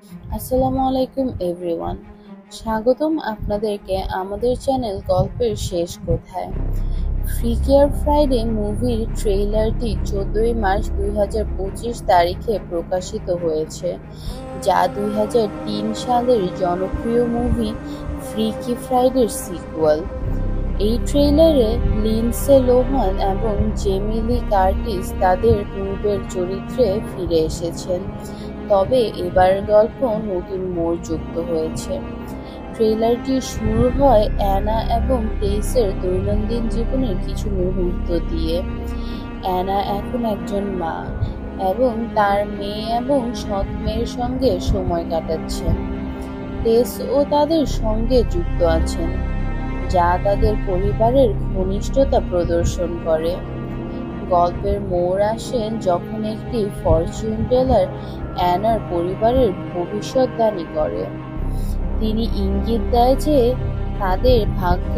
আসসালামু আলাইকুম এভরিওয়ান। স্বাগতম আপনাদেরকে আমাদের চ্যানেল গল্পের শেষ কোথায়। ফ্রিকিয়ার ফ্রাইডে মুভির ট্রেইলারটি 14 মার্চ 2025 তারিখে প্রকাশিত হয়েছে, যা 2003 সালের জনপ্রিয় মুভি ফ্রিকি ফ্রাইডের সিকুয়াল। এই ট্রেইলারে লিন্ডসে লোহান এবং জেমি লি কার্টিস তাদের পূর্বের চরিত্রে ফিরে এসেছেন, তবে এবার গল্প নতুন মোড় যুক্ত হয়েছে। ট্রেলারটি শুরু হয় অ্যানা এবং টেইসের দৈনন্দিন জীবনের কিছু মুহূর্ত দিয়ে। অ্যানা এখন একজন মা এবং তার মেয়ে এবং সৎ মেয়ের সঙ্গে সময় কাটাচ্ছেন। টেসও তাদের সঙ্গে যুক্ত আছেন, যা তাদের পরিবারের ঘনিষ্ঠতা প্রদর্শন করে। গল্পের মোড় আসে যখন একটি ফরচুন টেলার অ্যানার পরিবারের ভবিষ্যদ্বাণী করে। তিনি ইঙ্গিত দেয় যে তাদের ভাগ্য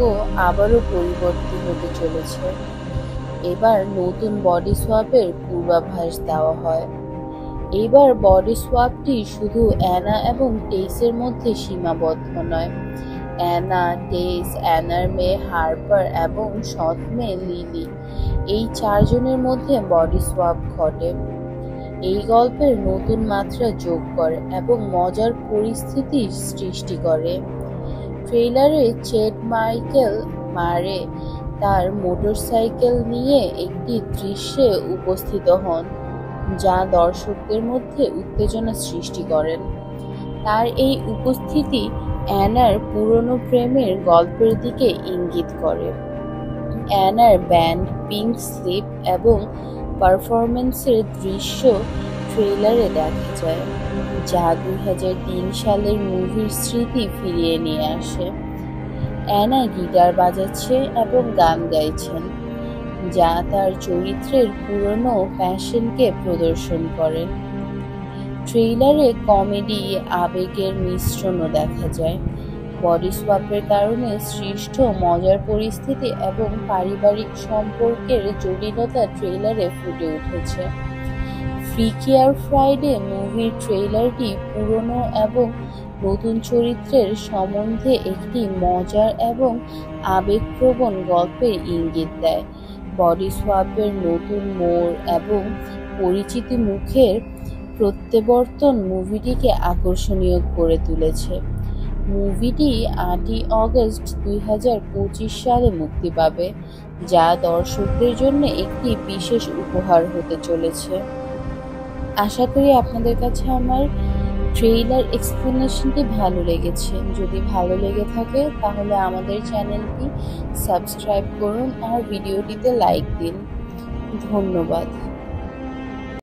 আবারও পরিবর্তিত হতে চলেছে। এবার নতুন বডি সোয়াপের পূর্বাভাস দেওয়া হয়। এবার বডি সোয়াপটি শুধু অ্যানা এবং টেইসের মধ্যে সীমাবদ্ধ নয়। অ্যানা, টেইস, অ্যানার মেয়ে হার্পার এবং সৎ মেয়ে লিলি, এই চারজনের মধ্যে বডি সোয়াপ ঘটে। এই গল্পের নতুন মাত্রা যোগ করে এবং মজার পরিস্থিতি সৃষ্টি করে। ট্রেইলারে চেড মাইকেল মারে তার মোটরসাইকেল নিয়ে একটি দৃশ্যে উপস্থিত হন, যা দর্শকদের মধ্যে উত্তেজনা সৃষ্টি করেন। তার এই উপস্থিতি অ্যানার পুরনো প্রেমের গল্পের দিকে ইঙ্গিত করে। অ্যানার ব্যান্ড পিঙ্ক স্লিপ এবং পারফরমেন্সের দৃশ্য ট্রেইলারে দেখা যায়, যা 2003 সালের মুভির স্মৃতি ফিরিয়ে নিয়ে আসে। অ্যানা গিটার বাজাচ্ছে এবং গান গাইছেন, যা তার চরিত্রের পুরনো প্যাশনকে প্রদর্শন করে। ট্রেইলারে কমেডি, আবেগের মিশ্রণও দেখা যায়। বডি সোয়াপের কারণে সৃষ্ট মজার পরিস্থিতি এবং পারিবারিক সম্পর্কের জটিলতা ট্রেইলারে ফুটে উঠেছে। ফ্রিকিয়ার ফ্রাইডে মুভির ট্রেইলারটি পুরনো এবং নতুন চরিত্রের সম্বন্ধে একটি মজার এবং আবেগপ্রবণ গল্পের ইঙ্গিত দেয়। বডি সোয়াপের নতুন মোড় এবং পরিচিত মুখের প্রত্যাবর্তন মুভিটিকে আকর্ষণীয় করে তুলেছে। মুভিটি 8 অগস্ট 2025 সালে মুক্তি পাবে, যা দর্শকদের জন্য একটি বিশেষ উপহার হতে চলেছে। আশা করি আপনাদের কাছে আমার ট্রেইলার এক্সপ্লেনেশনটি ভালো লেগেছে। যদি ভালো লেগে থাকে তাহলে আমাদের চ্যানেলটি সাবস্ক্রাইব করুন আর ভিডিওটিতে লাইক দিন। ধন্যবাদ।